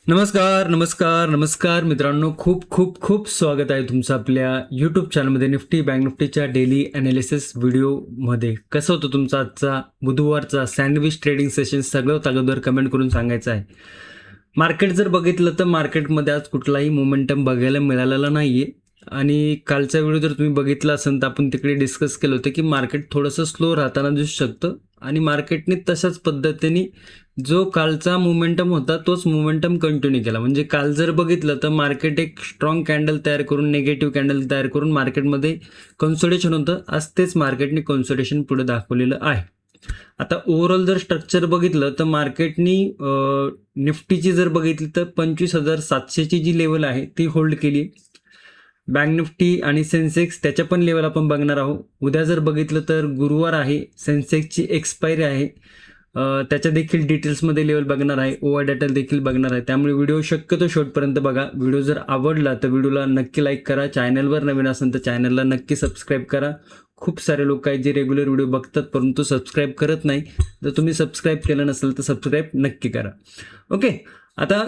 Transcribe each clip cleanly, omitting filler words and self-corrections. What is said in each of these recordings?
नमस्कार नमस्कार नमस्कार मित्रांनो, खूप खूप खूप स्वागत आहे तुमचं आपल्या यूट्यूब चॅनलमध्ये निफ्टी बँक निफ्टीच्या डेली ॲनालिसिस व्हिडिओमध्ये. कसं होतं तुमचा आजचा बुधवारचा सँडविच ट्रेडिंग सेशन? सगळं अगोदर कमेंट करून सांगायचं आहे. मार्केट जर बघितलं तर मार्केटमध्ये आज कुठलाही मोमेंटम बघायला मिळालेला नाही आहे. आणि कालचा व्हिडिओ जर तुम्ही बघितला असेल तर आपण तिकडे डिस्कस केलं होतं की मार्केट थोडंसं स्लो राहताना दिसू शकतं आणि मार्केटने तशाच पद्धतीने जो कालचा मोमेंटम होता तोच मोमेंटम कंटिन्यू केला. म्हणजे काल जर बघितलं तर मार्केट एक स्ट्रॉंग कॅन्डल तयार करून, नेगेटिव्ह कॅन्डल तयार करून मार्केटमध्ये कन्सोलिडेशन होतं. आज तेच मार्केटने कन्सोलिडेशन पुढे दाखवलेलं आहे. आता ओव्हरऑल जर स्ट्रक्चर बघितलं तर मार्केटनी निफ्टीची जर बघितली तर 25,700ची जी लेवल आहे ती होल्ड केली. बँक निफ्टी आणि सेन्सेक्स त्याच्या पण लेवल आपण बघणार आहोत. उद्या जर बघितलं तर गुरुवार आहे, सेन्सेक्सची एक्सपायरी आहे, त्याच्या देखील डिटेल्समध्ये लेवल बघणार आहे, ओआय डाटा देखील बघणार आहे. त्यामुळे व्हिडिओ शक्यतो शेवटपर्यंत बघा. व्हिडिओ जर आवडला तर व्हिडिओला नक्की लाईक करा. चॅनलवर नवीन असेल तर चॅनलला नक्की सबस्क्राईब करा. खूप सारे लोक आहेत जे रेग्युलर व्हिडिओ बघतात परंतु सबस्क्राईब करत नाही. जर तुम्ही सबस्क्राईब केलं नसेल तर सबस्क्राईब नक्की करा. ओके, आता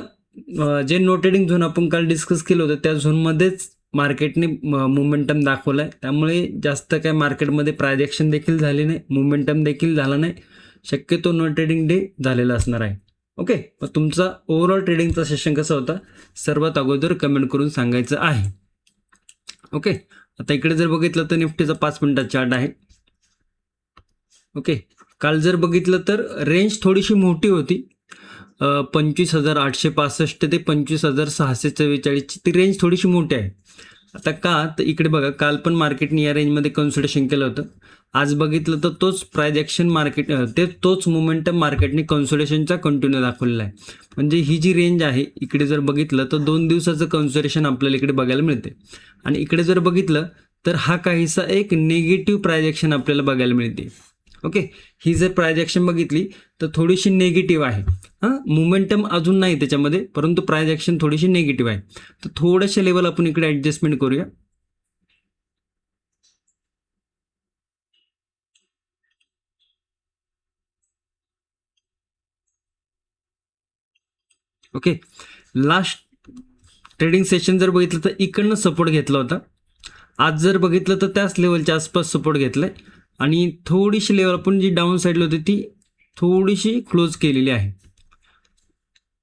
जे नो ट्रेडिंग झोन आपण काल डिस्कस केलं होतं त्या झोनमध्येच मार्केटने मोमेंटम दाखवला आहे. त्यामुळे जास्त काय मार्केटमध्ये प्रायजेक्शन देखील झाले नाही, मोमेंटम देखील झाला नाही. शक्यतो नो ट्रेडिंग डे झालेला असणार आहे. ओके, मग तुमचा ओव्हरऑल ट्रेडिंगचा सेशन कसा होता सर्वात अगोदर कमेंट करून सांगायचं आहे. ओके, आता इकडे जर बघितलं तर निफ्टीचा 5 मिनिटाचा चार्ट आहे. ओके, काल जर बघितलं तर रेंज थोडीशी मोठी होती. 25,865 ते 25,644ची ती रेंज थोडीशी मोठी आहे. आता का तर इकडे बघा, काल पण मार्केटने या रेंजमध्ये कन्सोलिडेशन केलं होतं. आज बघितलं तर तोच प्रायजेक्शन मार्केट तोच मोमेंटम मार्केटने कन्सोलिडेशनचा कंटिन्यू दाखवलेला आहे. म्हणजे ही जी रेंज आहे इकडे जर बघितलं तर 2 दिवसाचं कन्सोलिडेशन आपल्याला इकडे बघायला मिळते. आणि इकडे जर बघितलं तर हा काहीसा एक निगेटिव्ह प्रायजेक्शन आपल्याला बघायला मिळते. ओके, ही जर प्रायजेक्शन बघितली तर थोडीशी निगेटिव्ह आहे. मोमेंटम अजून नाही त्याच्यामध्ये, परंतु प्रायजेक्शन थोडीशी निगेटिव्ह आहे. तर थोड्याशा लेवल आपण इकडे ॲडजस्टमेंट करूया. ओके, लास्ट ट्रेडिंग सेशन जर बघितलं तर इकडनं सपोर्ट घेतला होता. आज जर बघितलं तर त्याच लेवलच्या आसपास सपोर्ट घेतलाय आणि थोडीशी लेवल आपण जी डाऊन साईडला होती ती थोडीशी क्लोज केलेली आहे,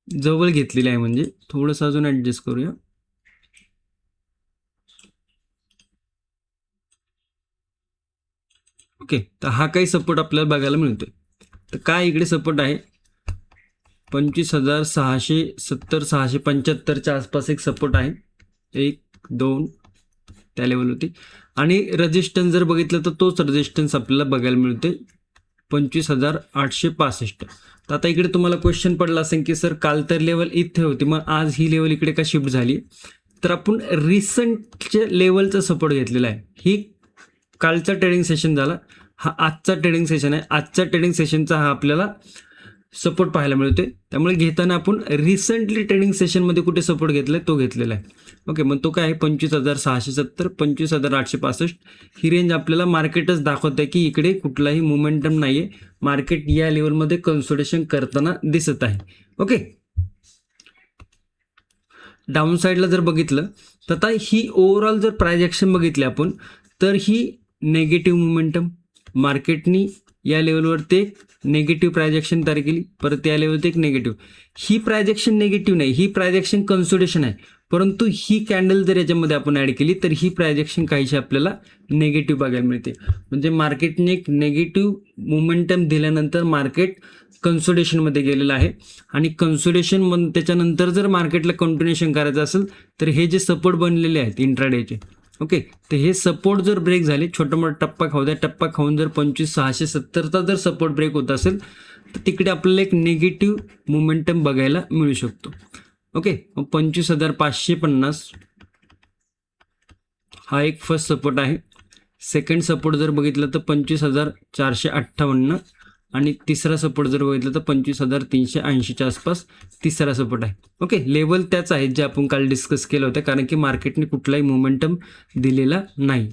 जवळ घेतलेली आहे. म्हणजे थोडंसं अजून ॲडजस्ट करूया. ओके, तर हा काही सपोर्ट आपल्याला बघायला मिळतोय. तर काय इकडे सपोर्ट आहे 25,670 675च्या आसपास एक सपोर्ट आहे. 1 2 त्या लेवल होती. आणि रजिस्टन्स जर बघितलं तर तोच रजिस्टन्स आपल्याला बघायला मिळते 25,865. तर आता इकडे तुम्हाला क्वेश्चन पडला असेल की सर काल तर लेवल इथे होती, मग आज ही लेवल इकडे का शिफ्ट झाली? तर आपण रिसंटच्या लेवलचा सपोर्ट घेतलेला आहे. ही कालचा ट्रेडिंग सेशन झाला, हा आजचा ट्रेडिंग सेशन आहे. आजच्या ट्रेडिंग सेशनचा हा आपल्याला सपोर्ट पाहायला मिळतोय. त्यामुळे घेताना आपण रिसेंटली ट्रेडिंग सेशनमध्ये कुठे सपोर्ट घेतलाय तो घेतलेला आहे. ओके, मग तो काय आहे 25,670 25,865. ही रेंज आपल्याला मार्केटच दाखवत आहे की इकडे कुठलाही मोमेंटम नाही आहे. मार्केट या लेवलमध्ये कन्सोलिडेशन करताना दिसत आहे. ओके, डाऊन साईडला जर बघितलं तर आता ही ओव्हरऑल जर प्रायजेक्शन बघितली आपण तर ही नेगेटिव्ह मोमेंटम मार्केटनी या लेवलवर ते नेगेटिव्ह प्रायजेक्शन तयार केली, परत या लेवलवर एक नेगेटिव्ह. ही प्रायजेक्शन नेगेटिव्ह नाही, ही प्रायजेक्शन कन्सोलिडेशन आहे. परंतु ही कॅन्डल जर याच्यामध्ये आपण ॲड केली तर ही प्रायजेक्शन काहीशी आपल्याला नेगेटिव्ह बघायला मिळते. म्हणजे मार्केटने एक नेगेटिव्ह मोमेंटम दिल्यानंतर मार्केट कन्सोलिडेशनमध्ये गेलेलं आहे. आणि कन्सोलिडेशन त्याच्यानंतर जर मार्केटला कंटिन्युएशन करायचं असेल तर हे जे सपोर्ट बनलेले आहेत इंट्राडेचे, ओके, तर हे सपोर्ट जर ब्रेक झाले, छोटा मोठा टप्पा खाऊ द्या, टप्पा खाऊन जर 25,670चा जर सपोर्ट ब्रेक होत असेल तर तिकडे आपल्याला एक निगेटिव्ह मोमेंटम बघायला मिळू शकतो. ओके, मग 25,550 हा एक फर्स्ट सपोर्ट आहे. सेकंड सपोर्ट जर बघितलं तर 25,458 आणि तिसरा सपोर्ट जर बघितलं तर 25,380च्या आसपास तिसरा सपोर्ट आहे. ओके, लेवल त्याच आहेत जे आपण काल डिस्कस केलं होतं, कारण की मार्केटने कुठलाही मोमेंटम दिलेला नाही.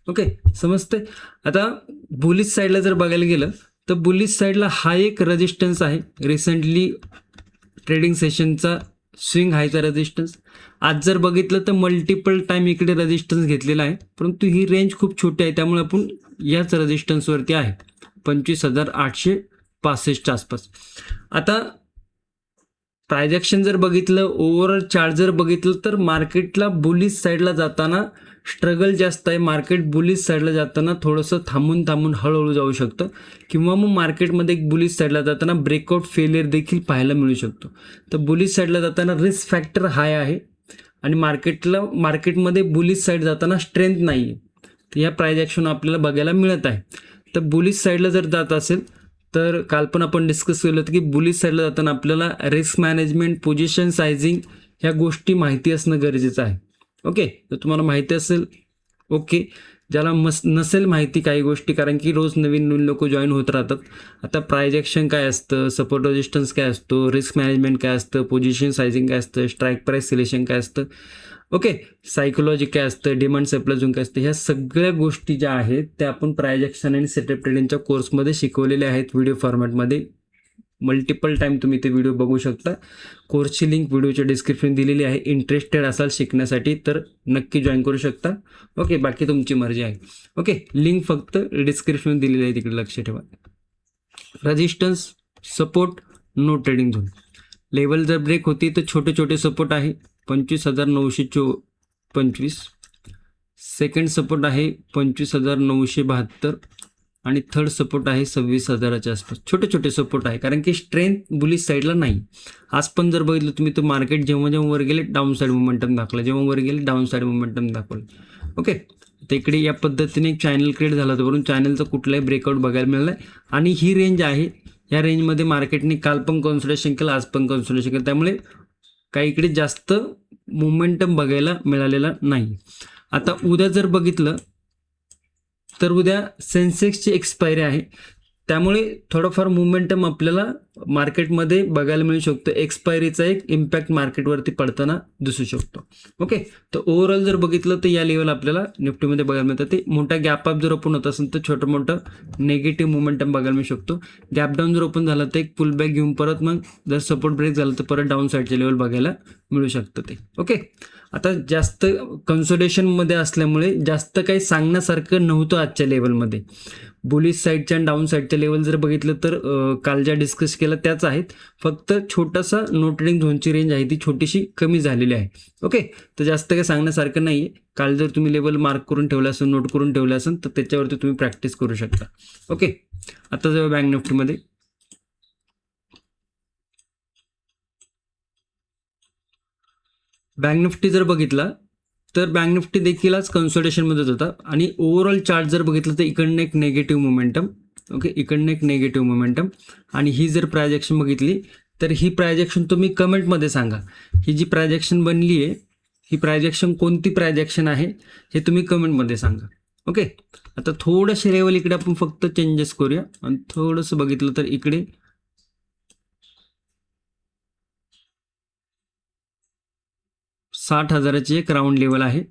ओके, समजतंय. आता बुलिश साईडला जर बघायला गेलं तर बुलिश साईडला हा एक रेजिस्टन्स आहे रिसेंटली ट्रेडिंग सेशनचा स्विंग हायचा रेजिस्टन्स. आज जर बघितलं तर मल्टिपल टाईम इकडे रेजिस्टन्स घेतलेला आहे, परंतु ही रेंज खूप छोटी आहे, त्यामुळे आपण याच रेजिस्टन्सवरती आहे 25,865 आसपास. आता प्राइस ॲक्शन जर बघितलं, ओव्हरऑल चार्ट जर बघितलं तर मार्केटला बुलिश साईडला जाताना स्ट्रगल जास्त आहे. मार्केट बुलिश साईडला जाताना थोडंसं थांबून हळूहळू जाऊ शकतं, किंवा मग मार्केटमध्ये एक बुलिश साईडला जाताना ब्रेकआउट फेलियर देखील पाहायला मिळू शकतो. तर बुलिश साईडला जाताना रिस्क फॅक्टर हाय आहे आणि मार्केटमध्ये बुलिश साईड जाताना स्ट्रेंथ नाही आहे. तर या प्राइस ॲक्शन आपल्याला बघायला मिळत आहे. तर बुलिश साईडला जर जात असेल तर काल पण आपण डिस्कस केलं होतं की बुलिश साईडला जाताना आपल्याला रिस्क मॅनेजमेंट, पोझिशन सायझिंग ह्या गोष्टी माहिती असणं गरजेचं आहे. ओके, तर तुम्हाला माहिती असेल ओके, ज्याला नसेल माहिती काही गोष्टी, कारण की रोज नवीन लोक जॉईन होत राहतात. आता प्राइस ॲक्शन काय असतं, सपोर्ट रेजिस्टन्स काय असतो, रिस्क मॅनेजमेंट काय असतं, पोझिशन सायझिंग काय असतं, स्ट्राईक प्राईस सिलेक्शन काय असतं, ओके, सायकोलॉजी काय असतं, डिमांड सप्लाय झोन काय असतं, ह्या सगळ्या गोष्टी ज्या आहेत त्या आपण प्राइस ॲक्शन आणि सेटअप ट्रेडिंगच्या कोर्समध्ये शिकवलेल्या आहेत व्हिडिओ फॉर्मॅटमध्ये. मल्टिपल टाईम तुम्ही ते व्हिडिओ बघू शकता. कोर्सची लिंक व्हिडिओच्या डिस्क्रिप्शन दिलेली आहे. इंटरेस्टेड असाल शिकण्यासाठी तर नक्की जॉईन करू शकता. ओके, बाकी तुमची मर्जी आहे. ओके, लिंक फक्त डिस्क्रिप्शन दिलेली आहे, तिकडे लक्ष ठेवा. Resistance, support, no trading zone. Level जर ब्रेक होती तर छोटे छोटे सपोर्ट आहे 25,925. सेकंड सपोर्ट आहे 25,972 आणि थर्ड सपोर्ट आहे 26,000च्या आसपास. छोटे छोटे सपोर्ट आहे, कारण की स्ट्रेंथ बुलिश साईडला नाही. आज पण जर बघितलं तुम्ही तर मार्केट जेव्हा वर गेले डाऊन साईड मोमेंटम दाखवलं, जेव्हा वर गेले डाऊन साईड मोमेंटम दाखवलं. ओके, तर इकडे या पद्धतीने एक चॅनल क्रिएट झाला होता, वरून चॅनलचं कुठलाही ब्रेकआउट बघायला मिळालं आहे. आणि ही रेंज आहे, या रेंजमध्ये मार्केटने काल पण कन्सोलिडेशन केलं, आज पण कन्सोलिडेशन केलं, त्यामुळे काही इकडे जास्त मोमेंटम बघायला मिळालेला नाही. आता उद्या जर बघितलं तर उद्या सेन्सेक्सची एक्सपायरी आहे, त्यामुळे थोडंफार मोमेंटम आपल्याला मार्केटमध्ये बघायला मिळू शकतो. एक्सपायरीचा एक इम्पॅक्ट मार्केटवरती पडताना दिसू शकतो. ओके, तर ओव्हरऑल जर बघितलं तर या लेवल आपल्याला निफ्टीमध्ये बघायला मिळतं. ते मोठा गॅप अप जर ओपन होत असेल तर छोटं मोठं नेगेटिव्ह मोमेंटम बघायला मिळू शकतो. गॅप डाऊन जर ओपन झालं तर एक पुल बॅक घेऊन परत मग जर सपोर्ट ब्रेक झालं तर परत डाऊन साईडचे लेवल बघायला मिळू शकतं ते. ओके, आता जास्त कन्सोलिडेशनमध्ये असल्यामुळे जास्त काही सांगण्यासारखं नव्हतं आजच्या लेवलमध्ये. बुलिश साईडच्या आणि डाऊन साईडच्या लेवल जर बघितलं तर काल ज्या डिस्कस केलं त्याच आहेत, फक्त छोटासा नो ट्रेडिंग झोनची रेंज आहे ती छोटीशी कमी झालेली आहे. ओके, तर जास्त काही सांगण्यासारखं नाही आहे. काल जर तुम्ही लेवल मार्क करून ठेवलं असेल, नोट करून ठेवलं असेल तर त्याच्यावरती तुम्ही प्रॅक्टिस करू शकता. ओके, आता जेव्हा बँक निफ्टीमध्ये बँक निफ्टी जर बघितला तर बँक निफ्टी देखील आज कन्सोलिडेशनमध्येच होता आणि ओव्हरऑल चार्ट जर बघितलं तर इकडनं एक नेगेटिव्ह मोमेंटम. ओके, इकडनं एक नेगेटिव्ह मोमेंटम. आणि ही जर प्राइस ॲक्शन बघितली तर ही प्राइस ॲक्शन तुम्ही कमेंटमध्ये सांगा. ही जी प्राइस ॲक्शन बनली आहे ही प्राइस ॲक्शन कोणती प्राइस ॲक्शन आहे हे तुम्ही कमेंटमध्ये सांगा. ओके, आता थोडंसं लेवल इकडे आपण फक्त चेंजेस करूया आणि थोडंसं बघितलं तर इकडे 60,000ची एक राऊंड लेवल आहे.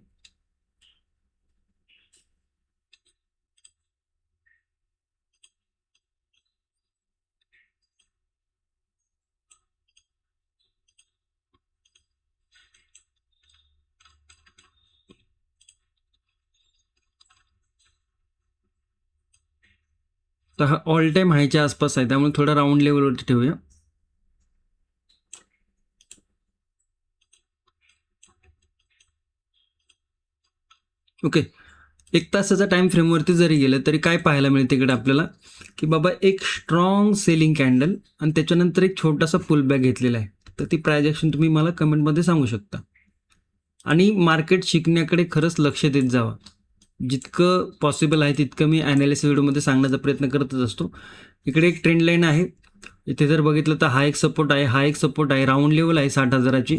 तर हा ऑल टाईम हायच्या आसपास आहे, त्यामुळे थोडा राऊंड लेवलवरती ठेवूया. ओके, एक तासाचा टाईम फ्रेमवरती जरी गेलं तरी काय पाहायला मिळते इकडे आपल्याला की बाबा एक स्ट्रॉंग सेलिंग कॅन्डल आणि त्याच्यानंतर एक छोटासा पुलबॅक घेतलेला आहे. तर ती प्राइस ॲक्शन तुम्ही मला कमेंटमध्ये सांगू शकता. आणि मार्केट शिकण्याकडे खरंच लक्ष देत जावा. जितकं पॉसिबल आहे तितकं मी ॲनालिसिस व्हिडिओमध्ये सांगण्याचा प्रयत्न करतच असतो. इकडे एक ट्रेंड लाईन आहे, इथे जर बघितलं तर हा एक सपोर्ट आहे, हा एक सपोर्ट आहे, राऊंड लेवल आहे 60,000ची,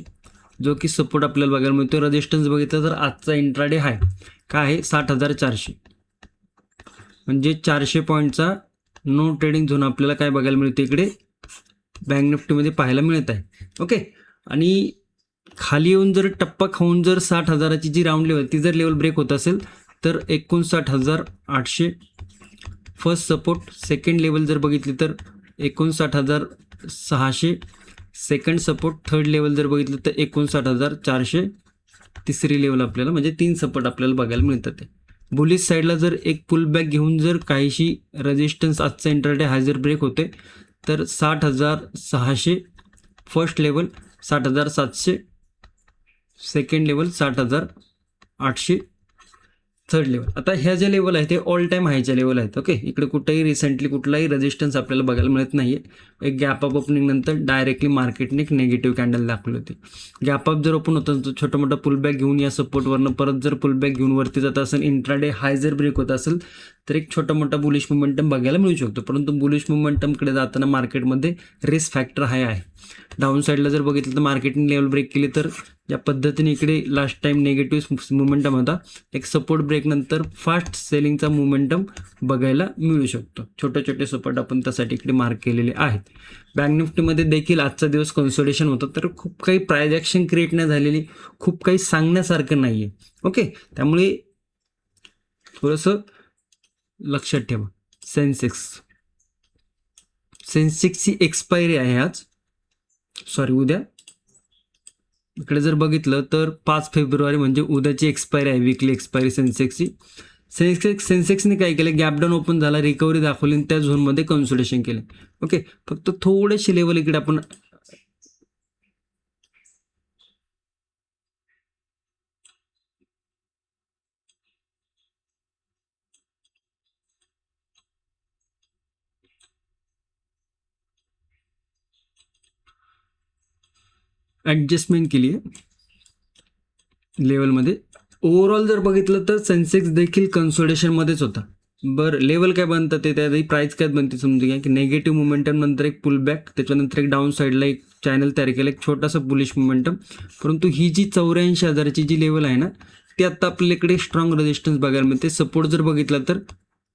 जो की सपोर्ट आपल्याला बघायला मिळतो. रेजिस्टन्स बघितलं तर आजचा इंट्राडे हाय काय आहे 60,400, म्हणजे 400 पॉईंटचा नो ट्रेडिंग झोन आपल्याला काय बघायला मिळते इकडे बँक निफ्टीमध्ये पाहायला मिळत आहे. ओके, आणि खाली येऊन जर टप्पा खाऊन जर 60,000ची जी राऊंड लेवल ती जर लेवल ब्रेक होत असेल तर 59,800 फर्स्ट सपोर्ट. सेकंड लेवल जर बघितली तर 59,600. सेकंड सपोर्ट, थर्ड लेवल जर बघितलं तर 59,400 तिसरी लेवल आपल्याला, म्हणजे 3 सपोर्ट आपल्याला बघायला मिळतात. ते बुलिश साईडला जर एक पुलबॅक घेऊन जर काहीशी रेजिस्टन्स आजचा इंट्राडे हाय जर ब्रेक होते तर 60,600 first level, 60,700 second level, 60,800 third level. आता ह्या ज्या लेवल आहेत ते ऑल टाईम हायच्या लेवल आहेत. ओके, इकडे कुठेही रिसेंटली कुठलाही रेजिस्टन्स आपल्याला बघायला मिळत नाही आहे. एक गॅप अप ओपनिंग नंतर डायरेक्टली मार्केटने एक नेगेटिव्ह कॅन्डल दाखवली होती. गॅप अप जर ओपन होतं तर छोटा मोठा पुलबॅक घेऊन या सपोर्टवरनं परत जर पुलबॅक घेऊन वरती जात असेल, इंट्राडे हाय जर ब्रेक होत असेल तर एक छोटा मोठा बुलिश मोमेंटम बघायला मिळू शकतो. परंतु बुलिश मोमेंटमकडे जाताना मार्केटमध्ये रिस्क फॅक्टर हाय आहे. डाऊन साईडला जर बघितलं तर मार्केटने लेवल ब्रेक केली तर या पद्धतीने इकडे लास्ट टाइम निगेटिव्ह मोमेंटम होता. एक सपोर्ट ब्रेक नंतर फास्ट सेलिंगचा मोमेंटम बघायला मिळू शकतो. छोटे छोटे सपोर्ट आपण त्यासाठी इकडे मार्क केलेले आहेत. बँक निफ्टीमध्ये देखील आजचा दिवस कन्सोलिडेशन होतं, तर खूप काही प्राइस ॲक्शन क्रिएट नाही झालेली, खूप काही सांगण्यासारखं नाही आहे. ओके, त्यामुळे थोडंसं लक्षात ठेवा. सेन्सेक्सची एक्सपायरी आहे आज, सॉरी उद्या. इकडे जर बघितलं तर 5 फेब्रुवारी म्हणजे उद्याची एक्सपायरी आहे, वीकली एक्सपायरी सेन्सेक्सची. सेन्सेक्सने काय केलं, गॅपडाऊन ओपन झाला, रिकव्हरी दाखवली आणि त्या झोनमध्ये कन्सोलिडेशन केले. ओके, फक्त थोडेसे लेवल इकडे आपण ॲडजस्टमेंट केली आहे लेवलमध्ये. ओव्हरऑल जर बघितलं तर सेन्सेक्स देखील कन्सोलिडेशनमध्येच होता. बरं, लेवल काय बनतं ते त्याआधी प्राईस काय बनते समजून घ्या की नेगेटिव्ह मोमेंटम नंतर एक पुलबॅक, त्याच्यानंतर एक डाऊन साईडला एक चॅनल तयार केलं, एक छोटासा बुलिश मोमेंटम. परंतु ही जी 84,000ची जी लेवल आहे ना ती आत्ता आपल्याकडे स्ट्रॉंग रेजिस्टन्स बघायला मिळते. सपोर्ट जर बघितला तर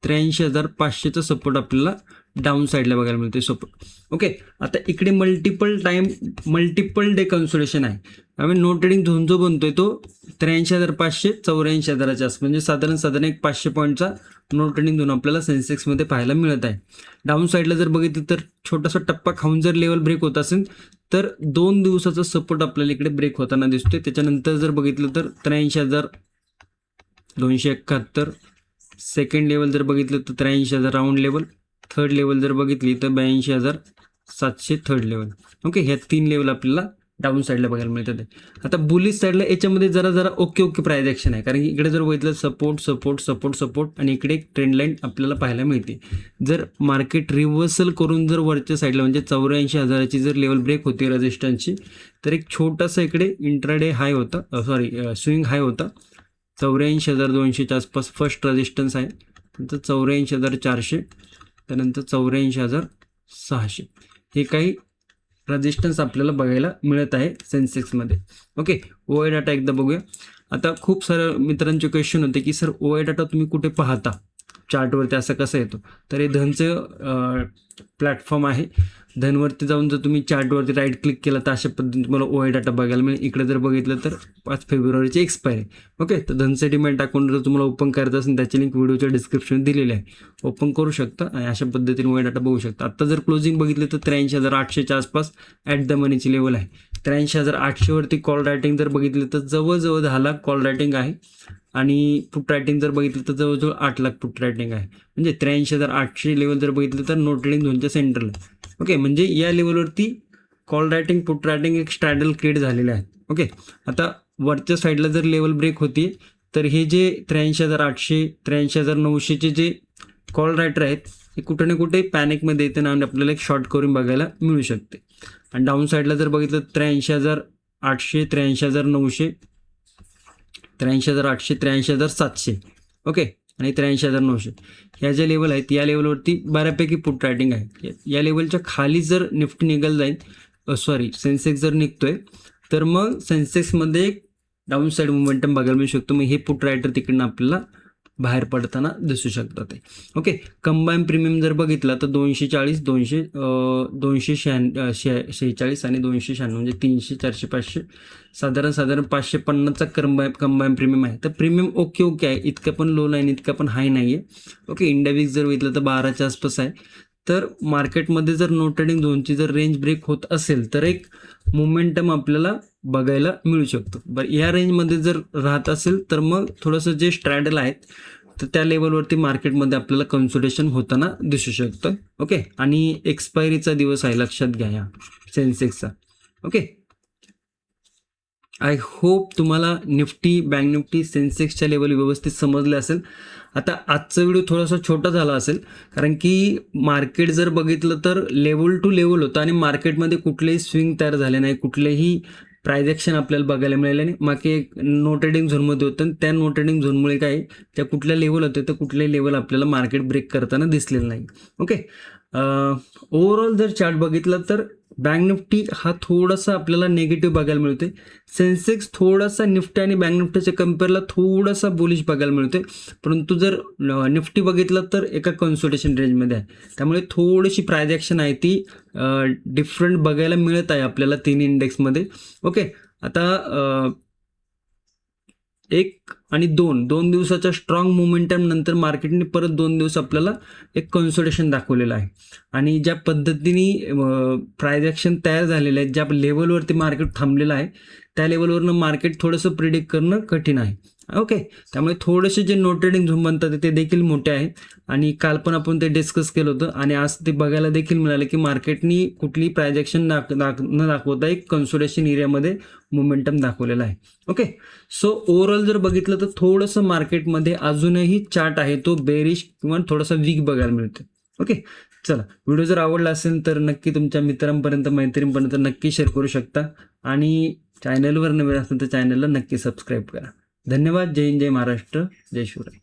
83,500चा सपोर्ट आपल्याला डाऊन साईडला बघायला मिळते सपोर्ट. ओके, आता इकडे मल्टिपल डे कन्सोलिडेशन आहे. त्यामुळे नो ट्रेडिंग झोन जो बनतोय तो 83,500 84,000च्या आसपास, म्हणजे साधारण एक 500 पॉईंटचा नो ट्रेडिंग झोन आपल्याला सेन्सेक्समध्ये पाहायला मिळत आहे. डाऊन साईडला जर बघितलं तर छोटासा टप्पा खाऊन जर लेवल ब्रेक होत असेल तर 2 दिवसाचा सपोर्ट आपल्याला इकडे ब्रेक होताना दिसतोय. त्याच्यानंतर जर बघितलं तर 83,271 सेकंड लेवल जर बघितलं तर 83,000 राऊंड लेवल, थर्ड लेवल जर बघितली तर 82,700 थर्ड लेवल. ओके, ह्या 3 लेवल आपल्याला डाऊन साईडला बघायला मिळतात. आता बुलिश साईडला याच्यामध्ये जरा ओके प्राइस ॲक्शन आहे, कारण की इकडे जर बघितलं सपोर्ट आणि इकडे एक ट्रेंड लाईन आपल्याला पाहायला मिळते. जर मार्केट रिव्हर्सल करून जर वरच्या साईडला म्हणजे 84,000ची जर लेवल ब्रेक होती रेजिस्टन्सची, तर एक छोटासा इकडे इंट्राडे हाय होता, स्विंग हाय होता 84,200च्या आसपास. फर्स्ट रेजिस्टन्स आहे, नंतर 84,400, त्यानंतर 84,600. हे काही रेजिस्टन्स आपल्याला बघायला मिळत आहे सेन्सेक्समध्ये. ओके, ओआय डाटा एकदा बघूया. आता खूप साऱ्या मित्रांचे क्वेश्चन होते की सर ओआय डाटा तुम्ही कुठे पाहता चार्टवरती, असं कसं येतो? तर हे धनचं प्लॅटफॉर्म आहे. धनवरती जाऊन जर तुम्ही चार्टवरती राईट क्लिक केला तर अशा पद्धतीने तुम्हाला ओआय डाटा बघायला मिळेल. इकडे जर बघितलं तर 5 फेब्रुवारीची एक्सपायरी. ओके, तर धनचं डिमॅट अकाउंट जर तुम्हाला ओपन करायचं असेल त्याची लिंक व्हिडिओच्या डिस्क्रिप्शन दिलेली आहे, ओपन करू शकता आणि अशा पद्धतीने ओआय डाटा बघू शकता. आता जर क्लोजिंग बघितलं तर 83,800च्या आसपास ॲट द मनीची लेवल आहे. 83,800वरती कॉल रायटिंग जर बघितलं तर जवळजवळ 10 लाख कॉल रायटिंग आहे आणि पुट रायटिंग जर बघितलं तर जवळजवळ 8 लाख पुट रायटिंग आहे. म्हणजे 83,800 लेवल जर बघितलं तर नो ट्रेडिंग झोनच्या सेंटरला. ओके, म्हणजे या लेवलवरती कॉल रायटिंग पुट रायटिंग एक स्ट्रॅडल क्रिएट झालेले आहे. ओके, आता वरच्या साईडला जर लेवल ब्रेक होती तर हे जे 83,800 83,900चे जे कॉल रायटर आहेत हे कुठे ना कुठे पॅनिकमध्ये येते आणि आपल्याला एक शॉर्ट करून बघायला मिळू शकते. आणि डाऊन साईडला जर बघितलं 83,800 83,900 83,800 83,700. ओके, आणि 83,900 ह्या ज्या लेवल आहेत या लेवलवरती बऱ्यापैकी पुट रायटिंग आहे. या लेवलच्या खाली जर निफ्टी निघाल जाईल, सेन्सेक्स जर निघतोय तर मग सेन्सेक्समध्ये एक डाऊन साईड मोमेंटम बघायला मिळू शकतो. मग हे पुट रायटर तिकडनं आपल्याला बाहेर पडताना दिसू शकतात ते. ओके, कंबाईन प्रीमियम जर बघितला तर 240 246 आणि 296 म्हणजे 300 400 500 साधारण 550चा कंबाईन प्रीमियम आहे. तर प्रीमियम ओके आहे, इतकं पण लो नाही इतकं पण हाय नाही आहे. ओके, इंडेक्स जर बघितलं तर 12च्या आसपास आहे. तर मार्केटमध्ये जर नो ट्रेडिंग झोनची जर रेंज ब्रेक होत असेल तर एक मोमेंटम आपल्याला बघायला मिळू शकतो. बरं, या रेंजमध्ये जर राहत असेल तर मग थोडंसं जे स्ट्रॅडल आहेत तर त्या लेवलवरती मार्केटमध्ये आपल्याला कन्सोलिडेशन होताना दिसू शकतं. ओके, आणि एक्सपायरीचा दिवस आहे, लक्षात घ्या या सेन्सेक्सचा. ओके, आय होप तुम्हाला निफ्टी, बँक निफ्टी, सेन्सेक्सच्या लेवल व्यवस्थित समजले असेल. आता आजचा व्हिडिओ थोडासा छोटा झाला असेल कारण की मार्केट जर बघितलं तर लेवल टू लेवल होतं आणि मार्केटमध्ये कुठलेही स्विंग तयार झाले नाही, कुठलेही प्राइस ॲक्शन आपल्याला बघायला मिळाले नाही. मागे एक नो ट्रेडिंग झोनमध्ये होतं आणि त्या नो ट्रेडिंग झोनमुळे काय त्या कुठल्या लेवल होते तर कुठले लेवल आपल्याला मार्केट ब्रेक करताना दिसलेलं नाही. ओके, ओव्हरऑल जर चार्ट बघितला तर बँक निफ्टी हा थोडासा आपल्याला निगेटिव्ह बघायला मिळते. सेन्सेक्स थोडासा निफ्टी आणि बँक निफ्टीच्या कम्पेअरला थोडासा बुलिश बघायला मिळते. परंतु जर निफ्टी बघितलं तर एका कन्सोलिडेशन रेंजमध्ये आहे, त्यामुळे थोडीशी प्राइस ॲक्शन आहे ती डिफरंट बघायला मिळत आहे आपल्याला तिन्ही इंडेक्समध्ये. ओके, आता 1 आणि 2 दिवसाच्या स्ट्रॉंग मोमेंटम नंतर मार्केटने परत 2 दिवस आपल्याला एक कन्सोलिडेशन दाखवलेलं आहे आणि ज्या पद्धतीने प्राइस ॲक्शन तयार झालेले आहेत, ज्या लेवलवरती मार्केट थांबलेलं आहे त्या लेवलवरनं मार्केट थोडंसं प्रिडिक्ट करणं कठीण आहे. ओके, त्यामुळे थोडेसे जे नो ट्रेडिंग झोन बनतात ते देखील मोठे आहेत आणि काल पण आपण ते डिस्कस केलं होतं आणि आज ते बघायला देखील मिळालं की मार्केटनी कुठली प्राइस ॲक्शन न दाखवता एक कन्सोलिडेशन एरियामध्ये मोमेंटम दाखवलेला आहे. ओके, सो ओव्हरऑल जर बघितलं तर थोडंसं मार्केटमध्ये अजूनही चार्ट आहे तो बेरिश किंवा थोडासा वीक बघायला मिळतो. ओके, चला, व्हिडिओ जर आवडला असेल तर नक्की तुमच्या मित्रांपर्यंत, मैत्रिणींपर्यंत नक्की शेअर करू शकता आणि चॅनलवर नवीन असेल तर चॅनलला नक्की सबस्क्राईब करा. धन्यवाद. जय हिंद, जय महाराष्ट्र, जय शिवराय.